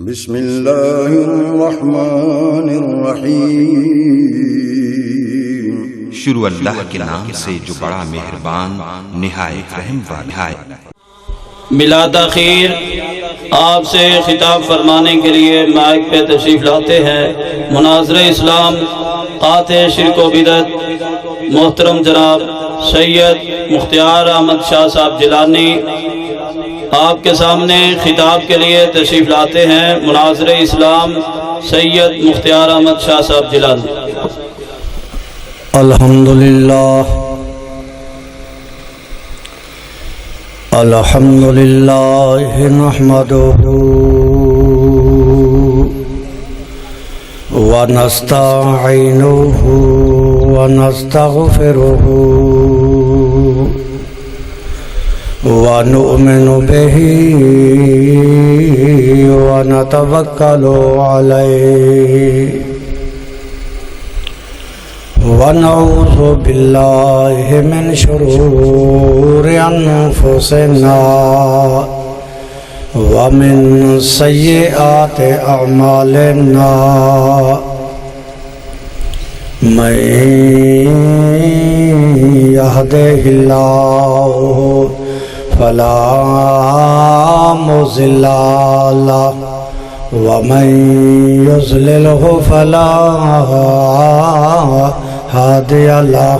بسم اللہ الرحمن الرحیم۔ شروع اللہ کے نام سے جو بڑا مہربان نہایت رحم والا ہے۔ میلاد خیر آپ سے خطاب فرمانے کے لیے مائک پہ تشریف لاتے ہیں مناظر اسلام قاطع شرک و بدعت محترم جناب سید مختار احمد شاہ صاحب جیلانی۔ آپ کے سامنے خطاب کے لیے تشریف لاتے ہیں مناظر اسلام سید مختار احمد شاہ صاحب جیلانی۔ الحمدللہ نحمده ونستعینه ونستغفره ونؤمن به ونتوکل علیہ ونعوذ باللہ من شرور انفسنا ومن سیئات اعمالنا من یہدہ اللہ فلا مضل لہ ومن یضللہ فلا هادي له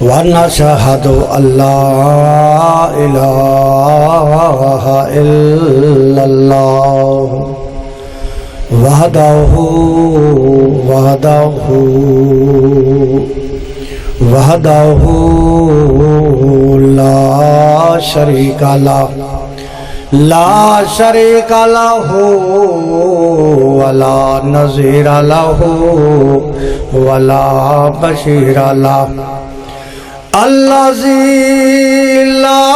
ونشهد أن لا إله إلا الله وحده لا شريك له ولا نظير له ولا بشير له الذي لا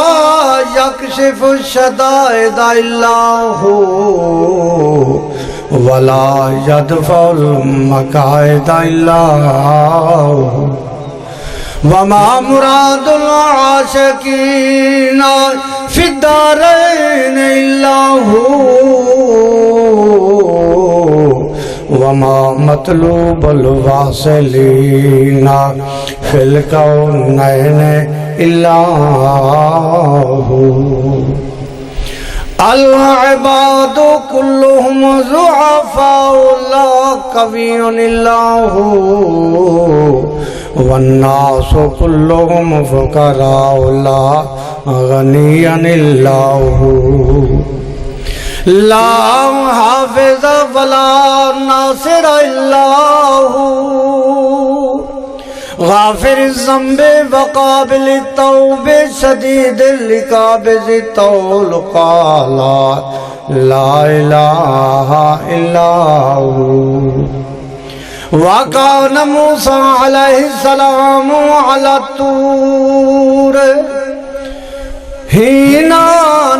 يكشف الشدائد إلا هو ولا يدفع المكائد إلا هو وما مراد العاشقين في الدارين إلا هو وما مطلوب الواصلين في الكونين إلا هو العباد كلهم ضعفاء لا قوي إلا هو والناس كلهم فقراء لا غني إلا هو لا حافظ ولا ناصر إلا هو غافر الذنب وقابل التوب شديد العقاب ذي الطول قال لا إله إلا هو وكان موسى عليه السلام على الطور حين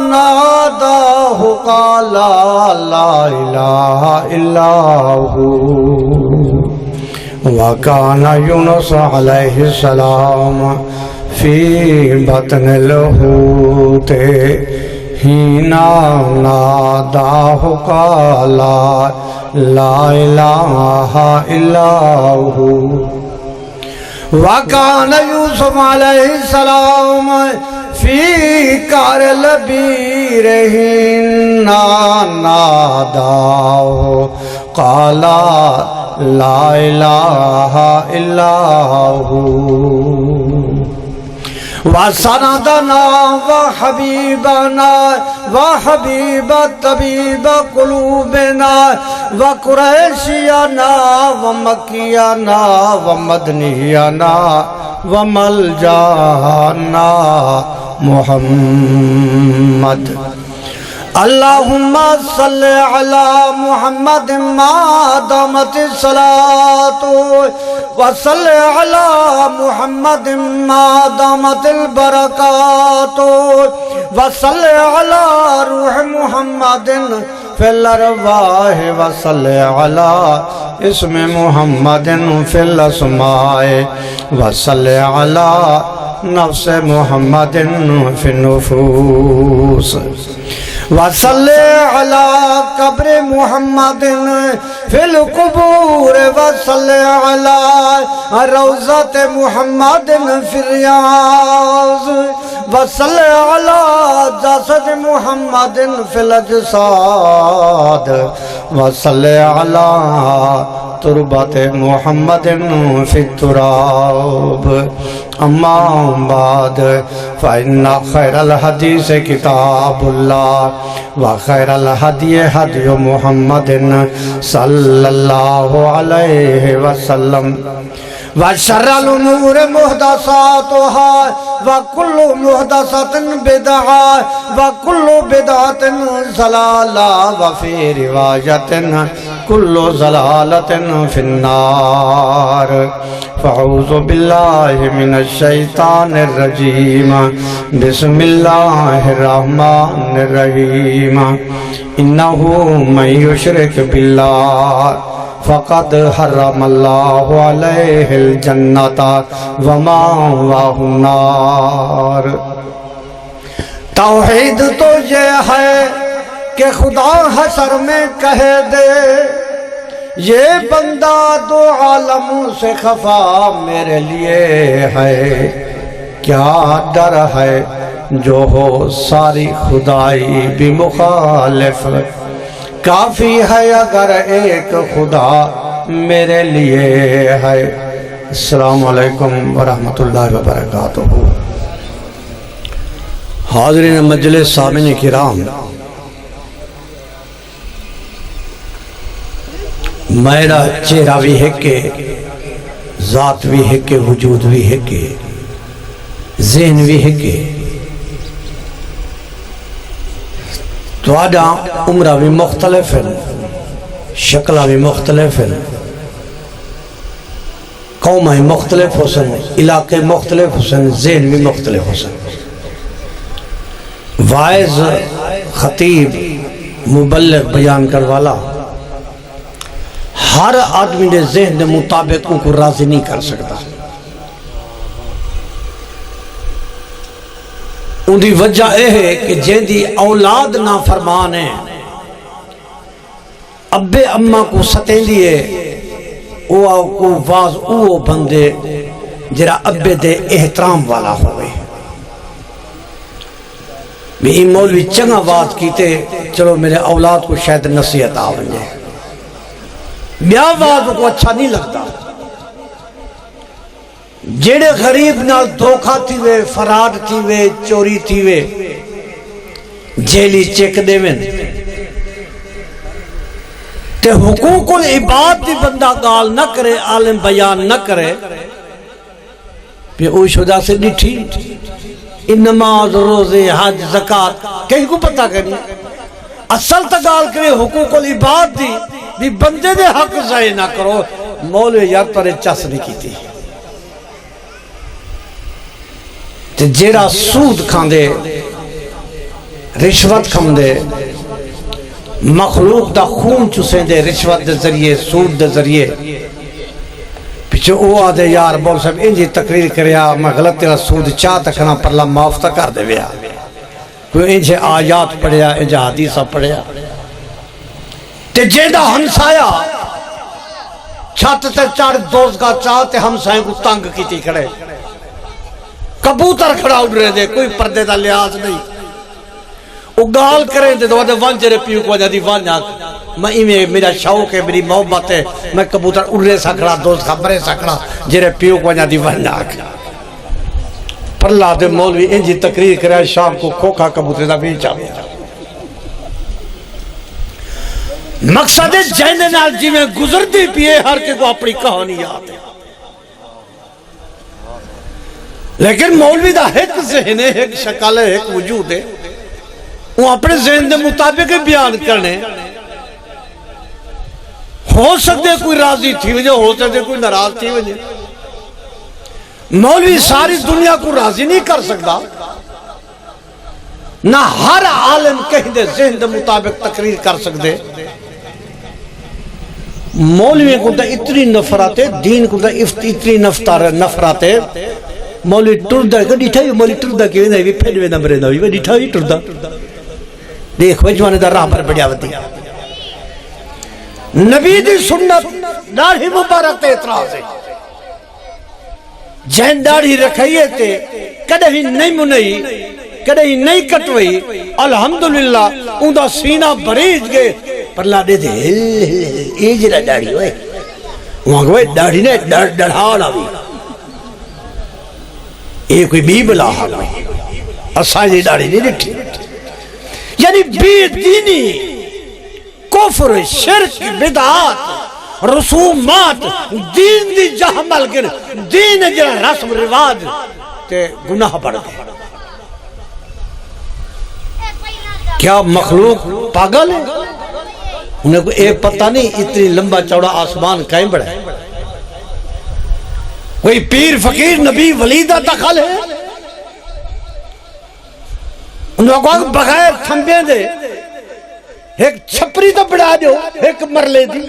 ناداه قال لا إله إلا هو وكان يونس عليه السلام في بطن الحوت حين ناداه قال لا إله إلا هو وكان يوسف عليه السلام في كار البير حين ناداه قال لا إله إلا هو وسندنا وحبيبنا وحبيب طبيب قلوبنا وقريشينا ومكينا ومدنينا وملجانا محمد اللهم صل على محمد ما دامت الصلاة وصل على محمد ما دامت البركات وصل على روح محمد في الأرواح وصل على اسم محمد في الأسماء وصل على نفس محمد فی النفوس وصلی علی قبر محمد فی القبور وصلی علی روضۃ محمد فی الریاض وصلی علی جسد محمد فی الاجساد وصلی علی تربت محمد فی التراب اما بعد فإن خیر الحدیث کتاب اللہ وخیر الہدی ہدی محمد صلی اللہ علیہ وسلم وشر الامور محدثاتها وكل محدثة بدعة وكل بدعة ضلالة وفي رواية كل ضلالة في النار فأعوذ بالله من الشيطان الرجيم بسم الله الرحمن الرحيم إنه من يشرك بالله فقد حرم اللہ علیہ الجنت ومأواہ النار۔ توحید تو یہ ہے کہ خدا حشر میں کہہ دے یہ بندہ دو عالموں سے خفا میرے لیے ہے، کیا ڈر ہے جو ہو ساری خدائی بھی مخالف، کافی ہے اگر ایک خدا میرے لیے ہے۔ السلام علیکم ورحمۃ اللہ وبرکاتہ۔ حاضرین مجلس سامعین کرام، میرا چہرہ بھی ہے کہ ذات بھی ہے کہ وجود بھی ہے کہ ذہن بھی ہے کہ تو آجا عمرہ بھی مختلف ہے، شکلہ بھی مختلف ہے، قومہ مختلف ہو سن، علاقے مختلف ہو سن، ذہن بھی مختلف ہو سن۔ واعظ، خطیب، مبلغ، بیان کروالا ہر آدمی نے ذہن نے مطابق ان کو راضی نہیں کر سکتا۔ ان دی وجہ یہ ہے کہ جن دی اولاد نافرمان ہے، ابے اماں کو ستیں دیئے، وہ واز وہ بندے جرا ابے دے احترام والا ہوئے۔ بھی این مولوی چنگا واز کیتے چلو میرے اولاد کو شاید نصیحت آونجے، بیا واز کو اچھا نہیں لگتا۔ جیڑے غریب نال دھوکھا تھیوے، فراد تھیوے، چوری تھیوے، جیلی چیک دے من تے حقوق العباد دی بندہ گال نہ کرے، عالم بیان نہ کرے، پہ اوش وجہ سے ڈٹھی ان نماز، روزے، حج، زکاة کہیں کو پتہ کرنی اصل تا گال کرے حقوق العباد دی بھی بندے دے حق ضائع نہ کرو۔ مولوی یار تارے چس نہیں کی تھی تے جیڑا سود کھان دے، رشوت کھان دے، مخلوق دا خون چسیں دے رشوت دے ذریعے، سود دے ذریعے، پیچھے او آدھے یار بول صاحب انجی تقریر کریا میں غلط تیرا سود چاہ تکنا پر اللہ معاف تک کر دے بیا، کوئی انجھے آیات پڑھیا، انجھے حدیثہ پڑھیا تے جیدہ ہمسایا چھت تے چار دوست کا چاہتے ہمسائیں کو تنگ کی تھی کھڑے، کبوتر کھڑا اڑ رہے دے، کوئی پردے دا لحاظ نہیں، وہ گال کریں دے تو وانجرے پیو کو جدی وانجا میں ایمیں میرا شوق ہے، میری محبت ہے، میں کبوتر اڑے سکڑا، دوست خبرے سکڑا جرے پیو کو جدی وانجا پر اللہ دے مولوی انجی تقریر کرے شام کو کھوکھا کبوتر دا بیچا بیا۔ مقصد جہنے نال جی میں گزر دی پیے ہر کے کو اپنی کہانی یاد ہے، لیکن مولوی دا ایک ذہن ہے، ایک شکل ہے، ایک وجود ہے، وہ اپنے ذہن دے مطابق بیان کرنے، ہو سکتے کوئی راضی تھی وجہ، ہو سکتے کوئی ناراض تھی وجہ۔ مولوی ساری دنیا کو راضی نہیں کر سکتا، نہ ہر عالم کہیں دے ذہن دے مطابق تقریر کر سکتے۔ مولوی کو تا اتنی نفرات ہے، دین کو تا اتنی نفرات ہے مولوی ٹردا کہ ڈٹھا بھی مولوی ٹردا کہ نہیں بھی پھڑ ویندا مریندا وی ڈٹھا بھی ٹردا دیکھ وجوانے دا راہ پر بڑیا ودی نبی دی سنت داڑھی مبارک تے اعتراض ہے جن داڑھی رکھائیے تے کدے ہی نہیں منئی کدے ہی نہیں کٹوئی الحمدللہ اون دا سینہ بریج گئے پر لا دے دے اے جڑا داڑھی ہوئے وہاں کوئی داڑھی نے ڈڑھاڑا بھی اے کوئی بی بلا حال ہوئی اساں دی داڑھی نہیں ڈٹھی یعنی بے دینی کفر شرک بدعات رسومات دین دی جہمل گر دین جڑا رسم رواج تے گناہ بڑھ گئے کیا مخلوق پاگل ہے انہیں کو ایک پتہ نہیں اتنی لمبا چوڑا آسمان کہیں بڑھا ہے کوئی پیر فقیر نبی ولی دا دخل ہے انہیں کو بغیر تھمبے دے ایک چھپری تو بڑھا دو ایک مرلے دی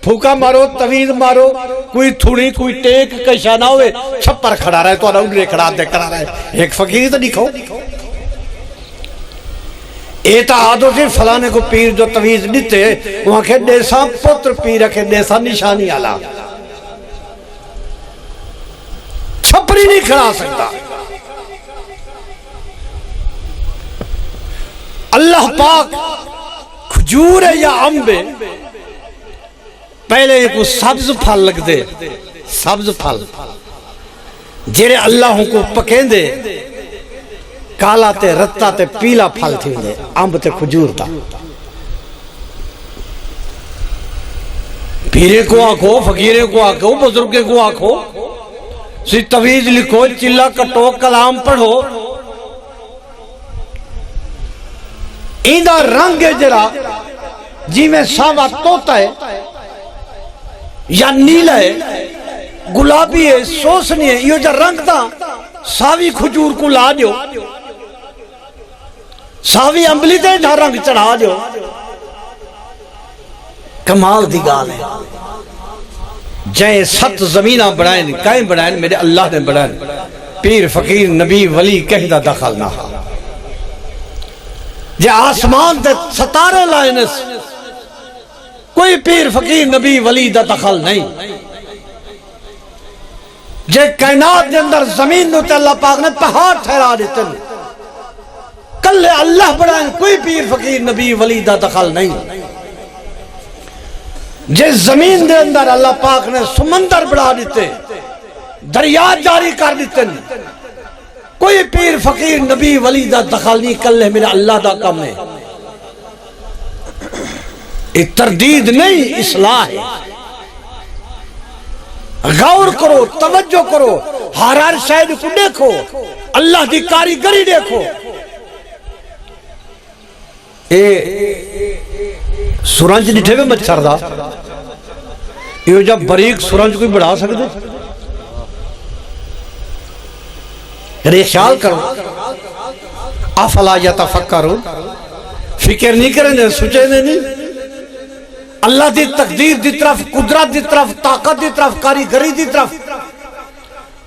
پھوکا مارو توید مارو کوئی تھوڑی کوئی ٹیک کشا نہ ہوئے چھپر کھڑا رہا ہے تو انہیں کھڑا دے کرا رہا ہے ایک فقیر تو دکھو اعتعادوں سے فلانے کو پیر جو تویز دیتے وہاں کے دیسا پتر پیر رکھے دیسا نشانی آلا چھپری نہیں کھڑا سکتا اللہ پاک کھجور ہے یا امبے پہلے ایک سبز پھل لگ دے سبز پھل جیرے اللہ کو پکیں دے کالا تے رتا تے پیلا پھل تھی دے امب تے کھجور تا پیرے کو آکھو فقیرے کو آکھو بزرگے کو آکھو سی تویز لکھو چلا کٹو کلام پڑھو ایندہ رنگ جرا جی میں ساوا توتا ہے یا نیلا ہے گلابی ہے سوسنی ہے یہ جو رنگ دا ساوی کھجور کو لا دیو ساوی امبلی دے جہاں رنگ چڑھا دیو کمال دی گال ہے جائیں 7 زمینہ بڑھائیں کائیں بڑھائیں میرے اللہ نے بڑھائیں پیر فقیر نبی ولی کہیں دا دخل نہ ہا جے آسمان دے ستارے لائنس کوئی پیر فقیر نبی ولی دا دخل نہیں جے کائنات دے اندر زمین دوتے اللہ پاک نے پہاڑ ٹھہرا دیتے کل اللہ بڑھائیں کوئی پیر فقیر نبی ولی دا دخل نہیں جے زمین دے اندر اللہ پاک نے سمندر بڑھا دیتے دریا جاری کر دیتے کوئی پیر فقیر نبی ولی دا دخل نہیں کل میرا اللہ دا کم ہے ایک تردید نہیں اصلاح ہے غور کرو توجہ کرو ہر شاید کو دیکھو اللہ دی کاریگری دیکھو اے سورنج نٹھے میں مچھر دا یہ جب بریک سورنج کوئی بڑھا سکتے یہ خیال کرو افلا یتفکرون فکر نہیں کریں دے سوچے نہیں اللہ دی تقدیر دی طرف قدرت دی طرف طاقت دی طرف کاریگری دی طرف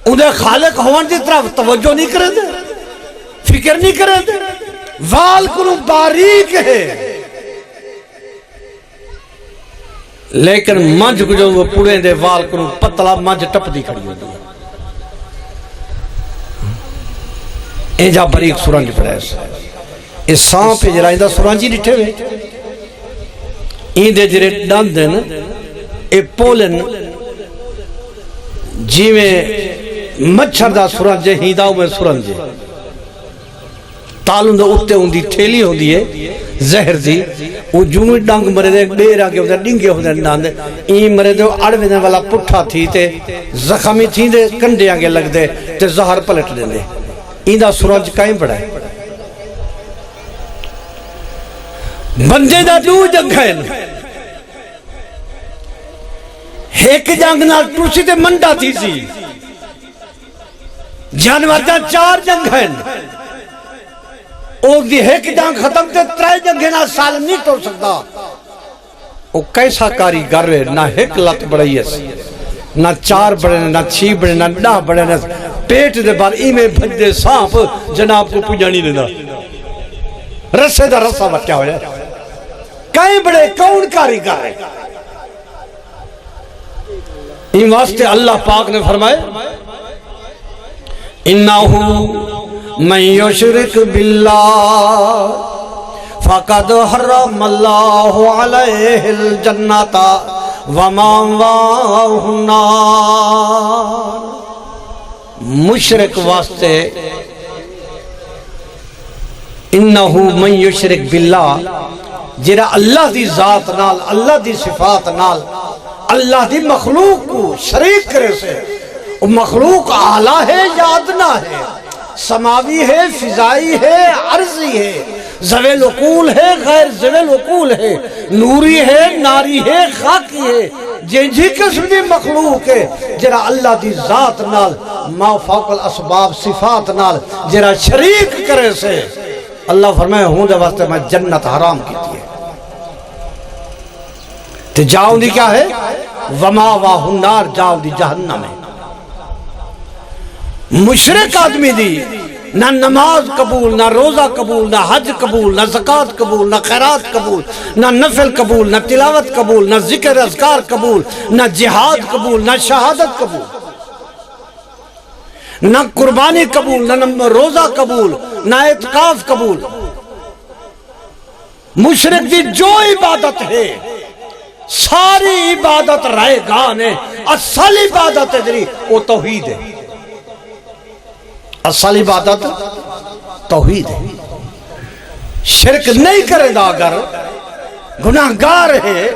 انہیں خالق ہون دی طرف توجہ نہیں کریں دے فکر نہیں کریں دے وال کنو باریک ہے لیکن منج کو جو وہ پورے دے وال کنو پتلا منج ٹپ دی کھڑی ہوتی ہے اینجا بریک سورنج پڑے اس سانپ پہ جرائندہ سورنجی نٹھے ہوئے این دے جرے ڈاندن اے پولن جی میں مچھر دا سورنج ہی داؤ میں سورنج تالون دا اتے ہوں دی ٹھیلی ہوں دی ہے زہر دی وہ جوئی ڈانگ مرے دے بیر آگے ہوتا ڈنگے ہوتا ڈاندے این مرے دے اڑوے دے والا پٹھا تھی تے زخمی تھی دے کنڈے آگے لگ دے تے زہر پلٹ دے دے این دا سورنج کائیں پڑا ہے بندے دا دو جنگھیں ایک جنگ نال ٹوسی تے منڈا تھی سی جانور دا 4 جنگھیں اور دی ایک جنگ ختم تے 3 جنگھیں نال سال نہیں توڑ سکتا وہ کیسا کاریگر ہے نہ ایک لت بڑھائی ہے نہ 4 بڑھے نہ 6 بڑھے نہ 10 بڑھے پیٹ دے بار ایمیں بھجدے سانپ جناب کو پجانی لینا رسے دا رسا بٹیا ہو جائے کہیں بڑے کون کاری کر رہے ان واسطے اللہ پاک نے فرمائے انہو من یشرک باللہ فقد حرم اللہ علیہ الجنت ومأواہ النار مشرک واسطے انہو من یشرک باللہ جرا اللہ دی ذات نال اللہ دی صفات نال اللہ دی مخلوق کو شریک کرے سے وہ مخلوق اعلیٰ ہے یا ادنا ہے سماوی ہے فضائی ہے عرضی ہے ذوی العقول ہے غیر ذوی العقول ہے نوری ہے ناری ہے خاکی ہے جنجی قسم دی مخلوق ہے جرا اللہ دی ذات نال ما فوق الاسباب صفات نال جرا شریک کرے سے اللہ فرمائے ہوں دے واسطے میں جنت حرام کی تھی تو جاؤں دی کیا ہے ومأواہ النار جاؤں دی جہنم ہے مشرک آدمی دی نہ نماز قبول نہ روزہ قبول نہ حج قبول نہ زکوٰۃ قبول نہ خیرات قبول نہ نفل قبول نہ تلاوت قبول نہ ذکر اذکار قبول نہ جہاد قبول نہ شہادت قبول نہ قربانی قبول نہ روزہ قبول نہ اعتکاف قبول مشرک دی جو عبادت ہے ساری عبادت رائے گان ہے اصل عبادت ہے جری وہ توحید ہے اصل عبادت توحید ہے شرک نہیں کرے دا اگر گناہگار ہے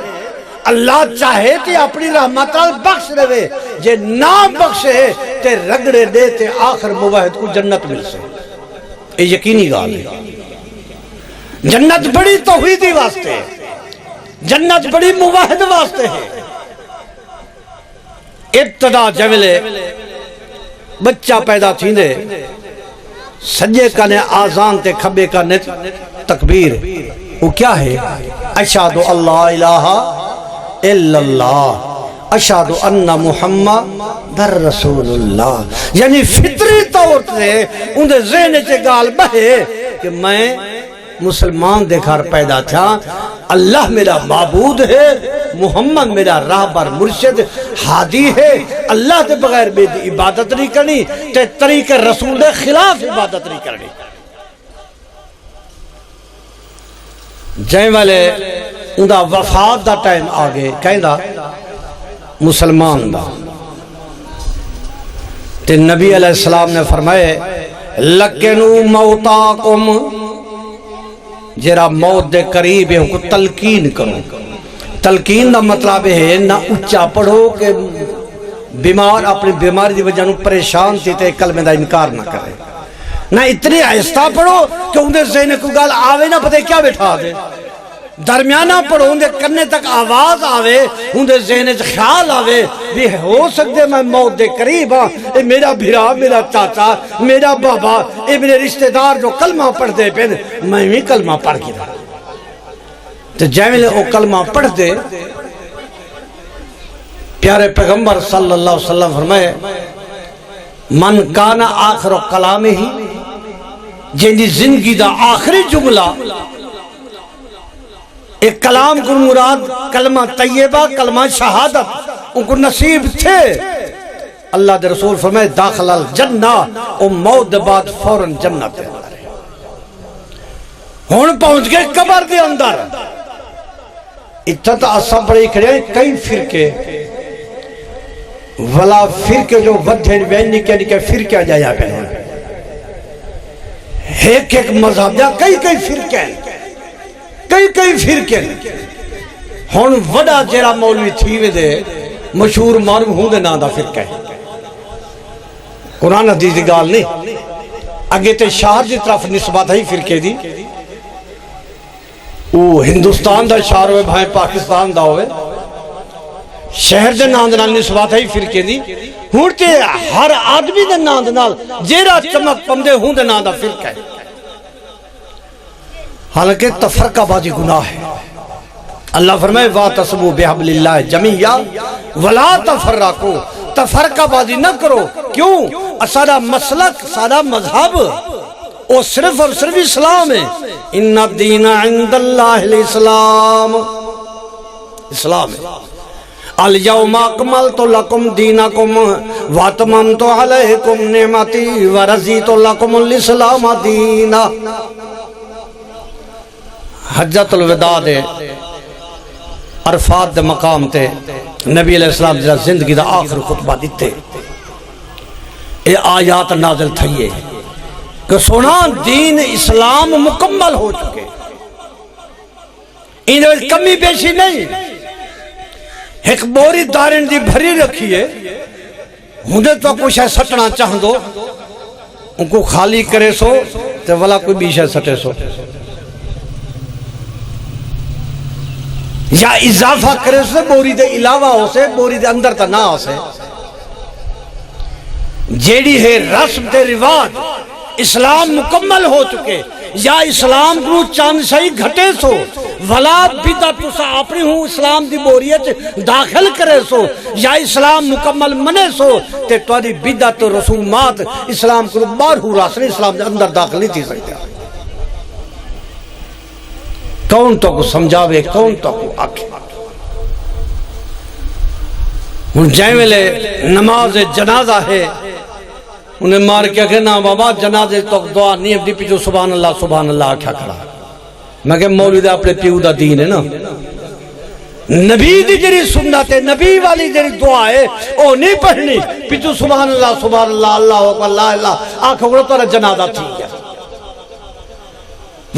اللہ چاہے تے اپنی رحمت بخش دے جے نہ بخشے تے رگڑے دے تے آخر موحد کو جنت مل سے یہ یقینی گال ہے جنت بڑی توحیدی واسطے ہے جنت بڑی موحد واسطے ہے ابتدا جولے بچہ پیدا تھی دے سجے کا نے آزان تے کھبے کا نے تکبیر وہ کیا ہے اشہد اللہ الہ الا اللہ اشہد ان محمد در رسول اللہ یعنی فطری طور سے اندھے ذہن سے گال بہے کہ میں مسلمان دے گھر پیدا تھا اللہ میرا معبود ہے محمد میرا راہبر مرشد ہادی ہے اللہ دے بغیر بے عبادت نہیں کرنی تے طریق رسول دے خلاف عبادت نہیں کرنی جائیں والے اندھا وفات دا ٹائم آگے کہیں دا مسلمان دا تے نبی علیہ السلام نے فرمائے لکنو موتاکم جرا موت دے قریب ہے کو تلقین کرو تلقین دا مطلب ہے نہ اچھا پڑھو کہ بیمار اپنی بیماری دی وجہ نو پریشان تھی تے کلمے دا انکار نہ کرے نہ اتنی آہستہ پڑھو کہ اندھے ذہن کو گال آوے نہ پتہ کیا بیٹھا دے درمیانہ پڑھو اندھے کرنے تک آواز آوے اندھے ذہن خیال آوے بھی ہو سکتے میں موت دے قریب ہاں اے میرا بھرا میرا چاچا میرا بابا اے میرے رشتہ دار جو کلمہ پڑھ دے پہن میں بھی کلمہ پڑھ گیا تو جیملے وہ کلمہ پڑھ دے پیارے پیغمبر صلی اللہ علیہ وسلم فرمائے من کانا آخر کلام ہی جنہی زندگی دا آخری جملہ ایک کلام کو مراد کلمہ طیبہ کلمہ شہادت ان کو نصیب تھے اللہ دے رسول فرمائے داخل الجنہ او موت بعد فوراں جنت ہے ہون پہنچ گئے قبر دے اندر اتنا تا اصاب بڑے کھڑے ہیں کئی فرقے ولا فرقے جو ودھین وینی کے فرقے آ جایا پہنے ایک مذہب جا کئی فرقے ہیں کئی فرقے ہون وڈا جیرا مولوی تھی وے دے مشہور معروف ہوں دے نا دا فرقہ ہے قرآن حدیث دی گال نہیں اگے تے شہر دی طرف نسبت ہے فرقے دی وہ ہندوستان دا شہر ہوئے بھائیں پاکستان دا ہوئے شہر دے ناند نال نسبت ہے فرقے دی ہون تے ہر آدمی دے ناند نال جیرا چمک پمدے ہوں دے نا دا فرقہ ہے حالانکہ تفرقہ بازی گناہ ہے اللہ فرمائے وَاعْتَصِمُوا بِحَبْلِ اللَّهِ جَمِيعًا وَلَا تَفَرَّقُوا تفرقہ بازی نہ کرو کیوں سارا مسلک سارا مذہب وہ صرف اور صرف اسلام ہے. ان الدین عند اللہ الاسلام، اسلام ہے. الیوم اکملت لکم دینکم واتممت علیکم نعمتی ورضیت لکم الاسلام دینا. حجۃ الوداع دے عرفات دے مقام تے نبی علیہ السلام جا زندگی دا آخر خطبہ دیتے اے آیات نازل تھئیے کہ سونا دین اسلام مکمل ہو چکے، انہیں کمی بیشی نہیں. ایک بوری دارن دی بھری رکھیے ہندے تو کچھ ہے سٹنا چاہ دو ان کو خالی کرے سو تو والا کوئی بیش ہے سٹے سو، یا اضافہ کرے سو بوری دے علاوہ ہو سے بوری دے اندر تا نہ ہو سے. جیڑی ہے رسم دے رواج اسلام مکمل ہو چکے، یا اسلام کو چاند شاہی گھٹے سو ولا بدعت سا اپنی ہوں اسلام دی بوریت داخل کرے سو، یا اسلام مکمل منے سو تے تواری بدعت و رسومات اسلام کو بار ہو راسنے اسلام دے اندر داخل نہیں تھی سکتے. کون تو کو سمجھاوے، کون تو کو آکھے. ہن جائیں ویلے نماز جنازہ ہے انہیں مار کیا کہ نا بابا جنازے تو دعا نہیں اب دی پیچھو سبحان اللہ کیا کھڑا. میں کہ مولوی دا اپنے پیو دا دین ہے نا، نبی دی جری سنت ہے، نبی والی جری دعا ہے او نہیں پڑھنی پیچھو سبحان اللہ اللہ اکبر لا الہ آنکھ اگڑو تو جنازہ ٹھیک ہے.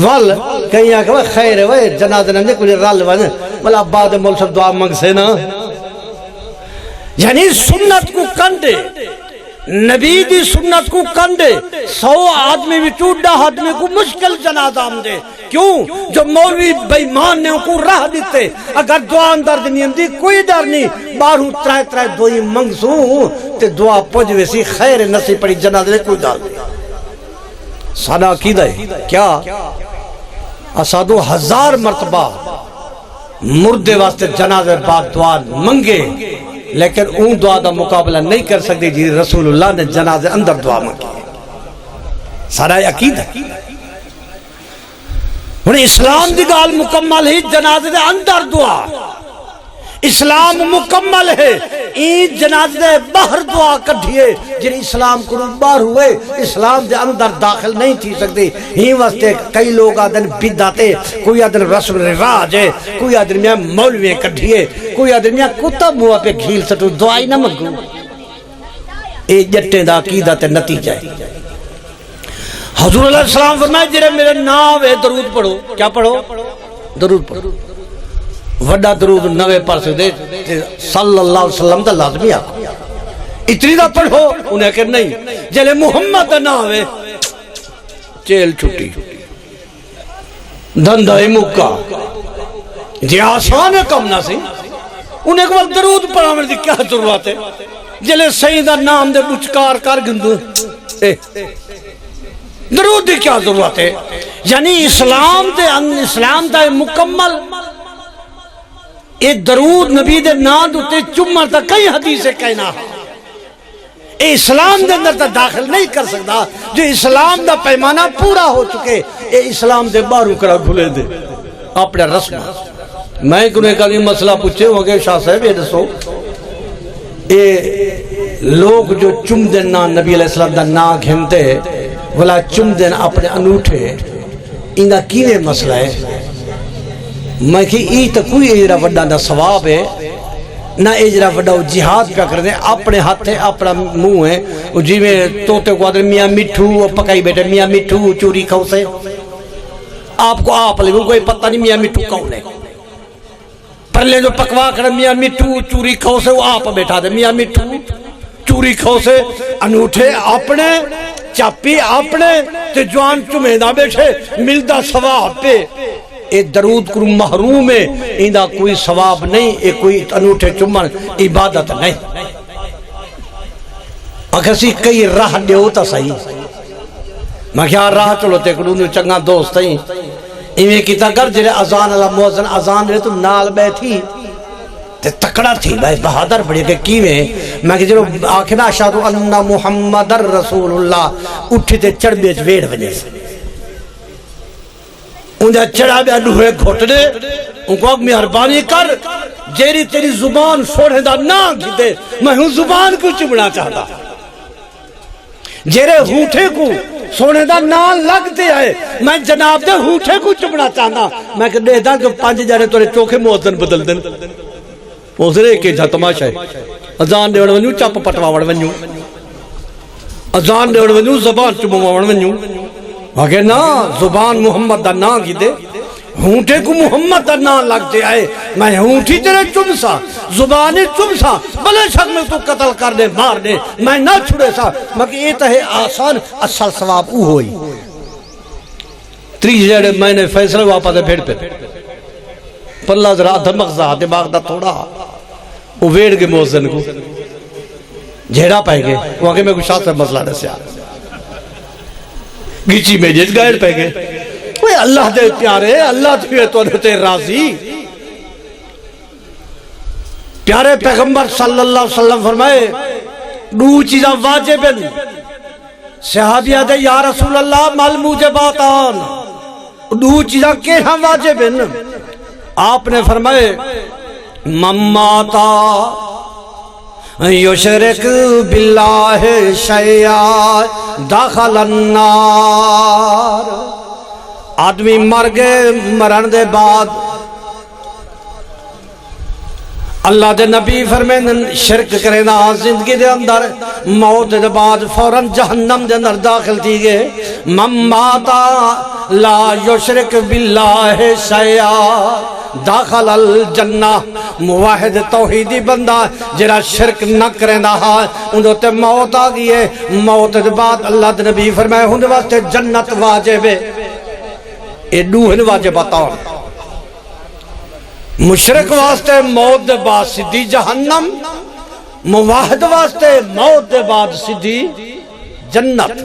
وال کہیں آنکھ خیر ہے وہ جنازہ نمجھے کچھ رال ون بلا بعد مول سب دعا منگ سے نا. یعنی سنت کو کندے، نبی دی سنت کو کندے 100 آدمی بھی چوڑا آدمی کو مشکل جنازہ ہم دے. کیوں؟ جو مولوی بیمان نے ان کو راہ دیتے. اگر دعا اندر دنیم دی کوئی ڈر نہیں، بارہوں ترائے دعائی منگسوں تے دعا پوجوے سی خیر نصیب پڑی جنازہ دے کوئی ڈر نہیں. سانا عقیدہ ہے کیا اسادو 1000 مرتبہ مردے واسطے جنازے بعد دعا منگے، لیکن اون دعا دا مقابلہ نہیں کر سکتے جی رسول اللہ نے جنازے اندر دعا مانگی. سارا عقیدہ انہیں اسلام دی گال مکمل ہی جنازے دے اندر دعا، اسلام مکمل ہے. این جنازے دے باہر دعا کٹھئے جن اسلام کو باہر ہوئے اسلام دے اندر داخل نہیں تھی سکتے. ہی واسطے کئی لوگ آدن بدعتے، کوئی آدن رسم رواج ہے، کوئی آدن میں مولوی کٹھئے، کوئی آدن میں کتا موہ پہ گھیل سٹو دعائی نہ مگو. اے جٹیں دا عقیدہ تے نتیجہ ہے. حضور علیہ السلام فرمائے جرے میرے نام ہے درود پڑھو. کیا پڑھو؟ درود پڑھو. وڈا درود 90 پر سے دے صلی اللہ علیہ وسلم دا لازمی آکو. اتنی دا پڑھو انہیں کہ نہیں جلے محمد دا نام ہے چیل چھٹی دھندہ مکہ جی آسان ہے کم نہ سی. انہیں کہ درود پڑھا میں دی کیا ضرورت ہے؟ جلے سیدہ نام دے بچکار کر گندو درود دی کیا ضرورت ہے؟ یعنی اسلام دا مکمل اے درود نبی دے نام دوتے چمر تا کئی حدیث کہنا ہے. اے اسلام دے اندر تا داخل نہیں کر سکتا. جو اسلام دا پیمانہ پورا ہو چکے اے اسلام دے بارو کرا گھلے دے اپنے رسم. میں کنہیں کل یہ مسئلہ پوچھے ہوگے شاہ صاحب یہ دسو اے لوگ جو چم دن نا نبی علیہ السلام دا نا گھنتے ولا چم دن اپنے انوٹھے انہا کیوے مسئلہ ہے؟ میں کہ ای تا کوئی اجرا وڈا دا ثواب ہے نہ اجرا وڈا جہاد پہ کر دیں. اپنے ہاتھ ہے اپنا منہ ہے جی میں توتے کو آدھر میاں مٹھو پکائی بیٹھے میاں مٹھو چوری کھو سے آپ کو آپ لگو کوئی پتہ نہیں میاں مٹھو کون ہے. پرلے جو پکوا کر میاں مٹھو چوری کھو سے وہ آپ بیٹھا دے میاں مٹھو چوری کھو سے انوٹھے اپنے چاپی اپنے تے جوان چمیدہ بیٹھے ملدہ ثواب پہ. اے درود کرو محروم ہے ایندہ کوئی ثواب نہیں. اے کوئی انوٹھے چمن عبادت نہیں. اگر سی کئی راہ دے ہوتا صحیح میں کیا راہ چلو تے کڑوں چنگا دوست ہیں ایویں کیتا کر جلے ازان اللہ موزن ازان رہے تو نال بیٹھی تے تکڑا تھی بھائی بہادر بڑے کہ کیویں میں کہ جنو آکھنا اشہد ان محمد رسول اللہ اٹھی تے چڑھ بیچ ویڑ وجہ سے انہیں چڑھا بیا لوہے گھٹنے ان کو مہربانی کر جیری تیری زبان سوڑے دا نہ گھتے میں ہوں زبان کو چمڑا چاہتا جیرے ہوٹھے کو سونے دا نہ لگتے آئے میں جناب دے ہوٹھے کو چمڑا چاہتا میں کہ دے دا کہ 5 جانے توڑے چوکے موزن بدل دن موزرے کے جا تماشا ہے ازان دیوڑ ونیو چاپ پٹواوڑ ونیو ازان دیوڑ ونیو زبان چمواوڑ ونیو آگے نا زبان محمد دا نا کی دے ہونٹے کو محمد دا نا لگتے آئے میں ہونٹی تیرے چمسا زبانی چمسا بلے شک میں تو قتل کر دے مار دے میں نہ چھڑے سا مگر یہ تہے آسان اصل ثواب او ہوئی 30 جڑے میں نے فیصلہ واپس بھیڑ پہ پلہ ذرا دمغزہ دماغ دا تھوڑا وہ ویڑ کے موزن کو جھیڑا پائے گے وہ آگے میں کچھ شاہ سے مسئلہ نہ آ گیچی میں جس گائر پہ گئے وہ اللہ دے پیارے اللہ دے تو انہتے راضی پیارے پیغمبر صلی اللہ علیہ وسلم فرمائے 2 چیزاں واجب ہیں صحابیہ دے یا رسول اللہ مال موجباتان 2 چیزاں کے ہم واجب ہیں آپ نے فرمائے مماتا یشرک باللہ شیعہ داخل النار آدمی مر گئے مرن دے بعد اللہ دے نبی فرمائن شرک کرنا زندگی دے اندر موت دے بعد فوراں جہنم دے اندر داخل تھی گئے مماتا لا یشرک باللہ شیعہ داخل الجنہ موحد توحیدی بندہ جرا شرک نہ کرنا ہے انہوں تے موت آگئی ہے موت دے بعد اللہ دے نبی فرمائے ہوں واسطے جنت واجب ہے اے دوہن واجب بتاؤ مشرک واسطے موت دے بعد سیدھی جہنم موحد واسطے موت دے بعد سیدھی جنت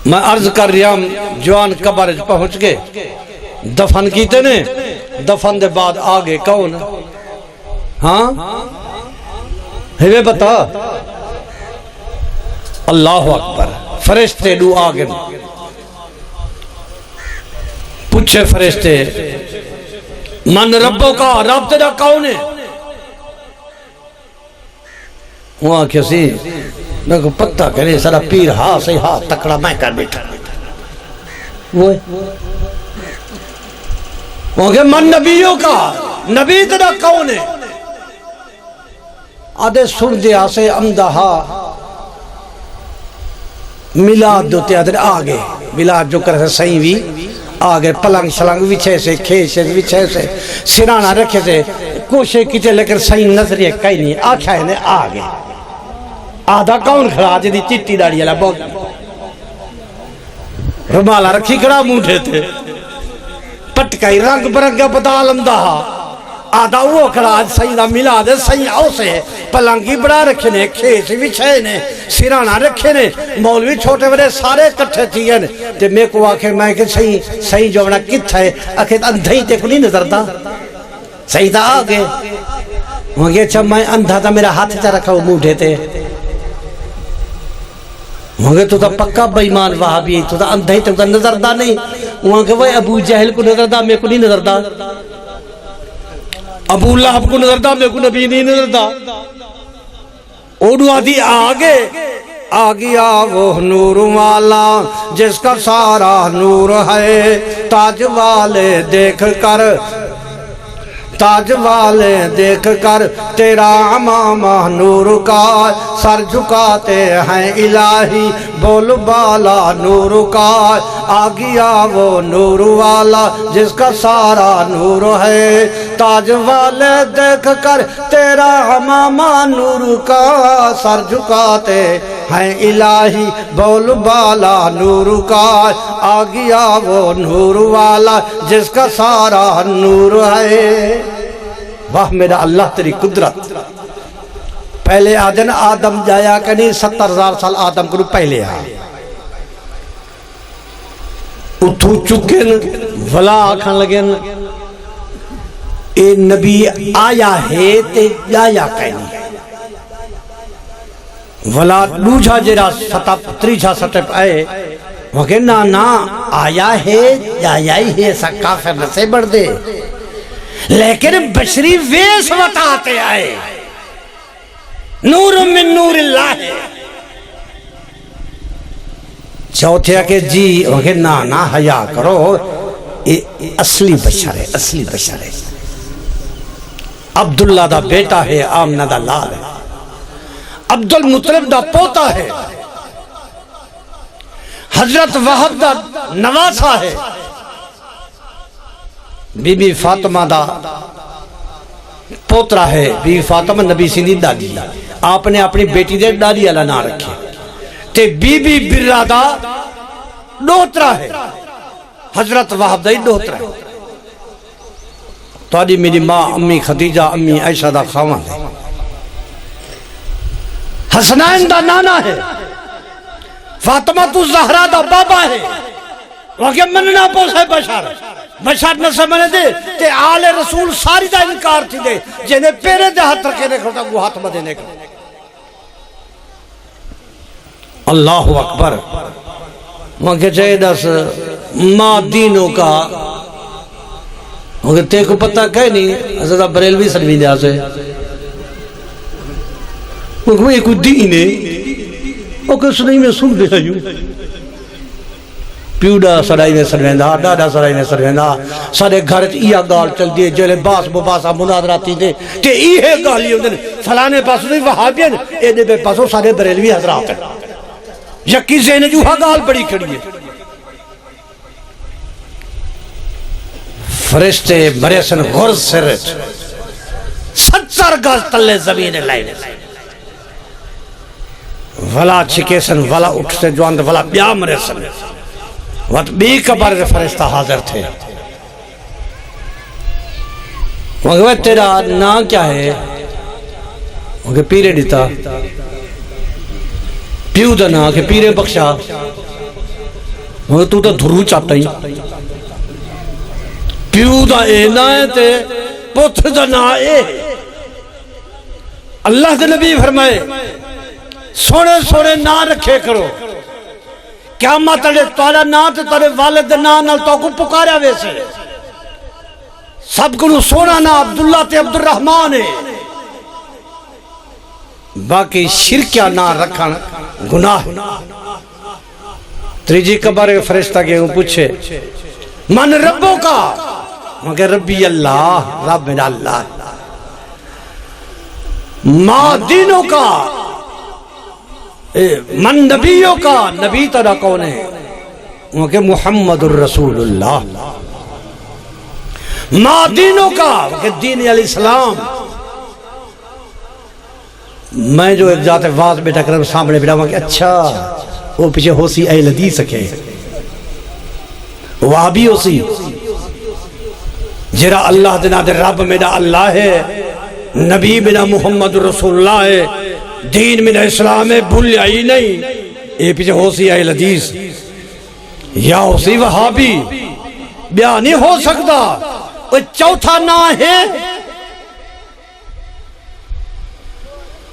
میں عرض کر رہا ہوں جوان قبر پہنچ گئے دفن کیتے نے دفن دے بعد آگے کون ہاں ہوئے بتا اللہ اکبر فرشتے دو آگے پوچھے فرشتے من ربوں کا رب تیرا کون ہے وہاں کسی میں کو پتہ کرے سارا پیر ہاں سے ہاں تکڑا میں کر بیٹھا وہ کہ من نبیوں کا نبی تیرا کون ہے آدھے سن دیا سے امدہا ملاد دوتے آدھے آگے ملاد جو کرے سے صحیح بھی آگے پلنگ شلنگ وچھے سے کھیشے وچھے سے سرانہ رکھے سے کوشش کیتے لیکن صحیح نظریہ کئی نہیں آکھا ہے نے آگے آدھا کون کھڑا جدی چٹی داڑی اللہ بہت رمالا رکھی کھڑا مونٹھے تھے پٹکائی رنگ برنگا بدال اندہا آدھا وہ کھڑا صحیح دا ملا دے صحیح آؤ سے پلنگی بڑا رکھے نے کھیسی بھی چھے نے سرانہ رکھے نے مولوی چھوٹے بڑے سارے کٹھے تھے تے میں کو آکھے میں کہ صحیح جو بڑا کت ہے آکھے اندھائی تے کو نہیں نظر دا صحیح دا آگے وہاں کہ اچھا میں اندھا دا میرا ہاتھ چا رکھا وہ مونٹھے تھے وہاں کہ تو تا پکا بیمان وہابی تو تا اندھائی تو تا نظر دا نہیں وہاں کہ وہ ابو جہل کو نظر دا میں کو نہیں نظر دا ابو لہب کو نظر دا میں کو نبی نہیں نظر دا اوڑو آدھی آگے آگیا وہ نور والا جس کا سارا نور ہے تاج والے دیکھ کر تیرا امامہ نور کا سر جھکاتے ہیں الہی بول بالا نور کا آگیا وہ نور والا جس کا سارا نور ہے تاج والے دیکھ کر تیرا امامہ نور کا سر جھکاتے ہیں الہی بول بالا نور کا آگیا وہ نور والا جس کا سارا نور ہے واہ میرا اللہ تیری قدرت پہلے آدن آدم جایا کنی 70,000 سال آدم کو پہلے اتھو چکن ولا آکھن لگن اے نبی آیا ہے تے جایا کہنی ولا دوجھا جرا سٹپ تریجھا سٹپ آئے وہ کہ نا آیا ہے جایا ہی ہے ایسا کافر نہ سے بڑھ دے لیکن بشری ویس وطاتے آئے نور من نور اللہ ہے چوتھے کہ جی وہ کہ نا حیا کرو اصلی بشر ہے اصلی بشر ہے عبداللہ دا بیٹا ہے آمنہ دا لال ہے عبد المطلب دا پوتا ہے حضرت وہب دا نواسا ہے بی بی فاطمہ دا پوترا ہے بی بی فاطمہ نبی سندھی دادی آپ نے اپنی بیٹی دے دادی اللہ نہ رکھے تے بی بی برہ دا دوترا ہے حضرت وہب دا ہی دوترا ہے تو آدھی میری ماں امی خدیجہ امی عائشہ دا خواہاں ہے حسنین دا نانا ہے فاطمہ تو زہرہ دا بابا ہے وہاں مننا پوسے بشار نہ سمجھے دے تے آل رسول ساری دا انکار تھی دے جنہیں پیرے دے ہاتھ رکھے نے کھوٹا وہ ہاتھ مدے نے کھوٹا اللہ اکبر وہاں کہ چاہے دس ماں دینوں کا وہاں کہ تے کو پتہ کہے نہیں حضرت بریلوی سلوی دیا سے وہ ایک دین ہے وہ کہ سنائی میں سن دے ہوں پیوڑا سرائی میں سرویندہ ڈاڈا سرائی میں سرویندہ سارے گھر ایا گال چل دیئے جلے باس بباسا منادراتی دے کہ ایہے گالی ہوندے فلانے پاسو نہیں وہابین ایدے بے پاسو سارے بریلوی حضرات ہیں یکی زینے جو گال بڑی کھڑی ہے فرشتے مریسن غرز سرٹ 70 گز تلے زمین لائنے ولا چھکیسن ولا اٹھتے جواند ولا بیا مریسن وقت بی کبر فرشتہ حاضر تھے وہ تیرا نام کیا ہے وہ پیرے دیتا پیو دا نا کہ پیرے بخشا وہ تو تا دھرو چاہتا ہی پیو دا اے نا ہے تے پتر دا نا اے اللہ دے نبی فرمائے سونے سونے نا رکھے کرو کیا مطلع تارا نا تے تارے والد نا نال تو کو پکاریا ویسے سب کو سونا نا عبداللہ تے عبد الرحمن ہے باقی شرکیہ نا رکھن گناہ تریجی کبر فرشتہ کے ہوں پوچھے من ربوں کا مگر ربی اللہ رب میرا اللہ ماں دینوں کا من نبیوں کا نبی ترہ کون ہے وہ کہ محمد الرسول اللہ ماں دینوں کا وہ کہ دین علیہ السلام میں جو ایک جاتے واضح بیٹا کرم سامنے بیٹا وہ کہ اچھا وہ پیچھے ہو سی اہل حدیث سکے وہاں بھی ہو سی جرا اللہ دنا دے رب میرا اللہ ہے نبی میرا محمد رسول اللہ ہے دین میرا اسلام ہے بھول آئی نہیں اے پیچھے ہو سی اہل حدیث یا ہو سی وہابی بیان نہیں ہو سکتا وہ چوتھا نا ہے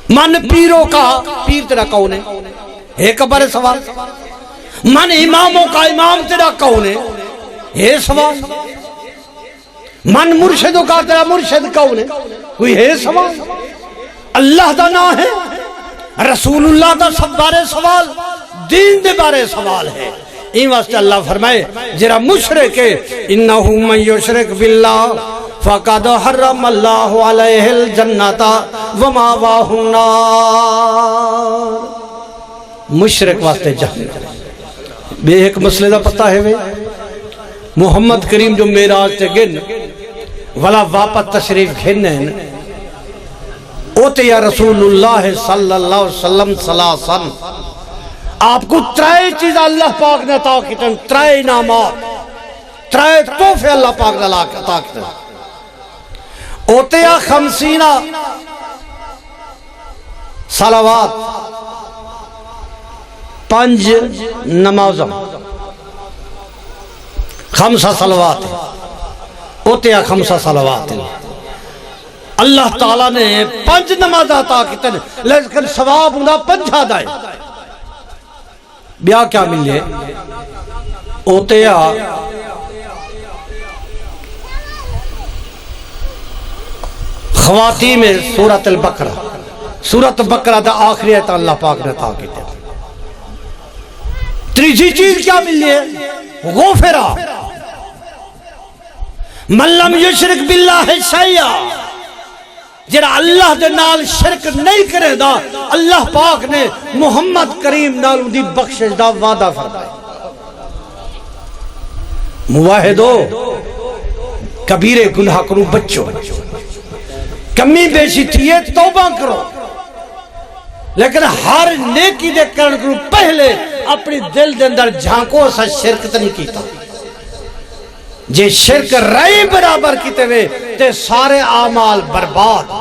من پیروں کا پیر تیرا کون ہے ایک بڑے سوال من اماموں کا امام تیرا کون ہے یہ سوال من مرشدوں کا تیرا مرشد کون ہے کوئی ہے سوال اللہ دا نا ہے رسول اللہ دا سب بارے سوال دین دے بارے سوال ہے این واسطے اللہ فرمائے جرا مشرک ہے انہو من یشرک باللہ فقد حرم اللہ علیہ الجنت وماواہ النار مشرک واسطے جہنم بے ایک مسئلہ دا پتہ ہے وے محمد کریم جو معراج تے گن ولا واپس تشریف گھنن اوتے یا رسول اللہ صلی اللہ علیہ وسلم صلاسن آپ کو ترائے چیز اللہ پاک نے عطا کیتن ترائے انعامات ترائے تحفے اللہ پاک نے عطا کیتن اوتے یا 50 صلوات 5 نمازم 5 صلوات اوتے یا 5 صلوات اللہ تعالیٰ نے 5 نماز عطا کیتے ہیں لیکن ثواب ہوندا 5 دا ہے بیا کیا ملے اوتے آ خواتین میں سورۃ البقرہ سورۃ بقرہ دا آخری آیت اللہ پاک نے عطا کیتے ہیں تیسری چیز کیا ملی ہے غفرہ من لم یشرک باللہ شیئا جڑا اللہ دے نال شرک نہیں کرے دا اللہ پاک نے محمد کریم نال دی بخشش دا وعدہ فرمایا موحدو کبیرے گناہ کرو بچو کمی بیشی تھیے توبہ کرو لیکن ہر نیکی دے کرن کرو پہلے اپنی دل دے اندر جھانکو سا شرک تے نہیں کیتا جے شرک رئی برابر کیتے ہوئے تے سارے اعمال برباد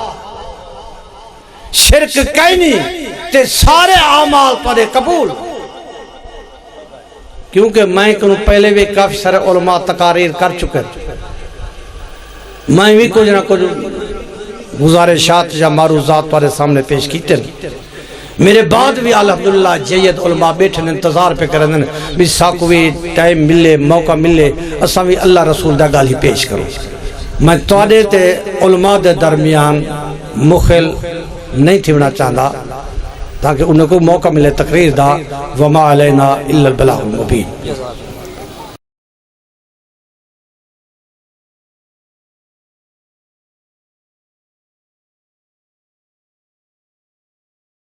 شرک کہیں نہیں تے سارے اعمال پر قبول کیونکہ میں کنو پہلے بھی کافی سارے علماء تقاریر کر چکے میں بھی کچھ نہ کچھ گزارشات یا معروضات پر سامنے پیش کیتے میرے بعد بھی الحمدللہ جید علماء بیٹھے انتظار پہ کریں بھی ساکو بھی ٹائم ملے موقع ملے اساں بھی اللہ رسول دا گال ہی پیش کروں میں توڑے تے علماء دے درمیان مخل نہیں تھیونا چاہتا تاکہ انہیں کو موقع ملے تقریر دا وما علینا الا البلاغ المبین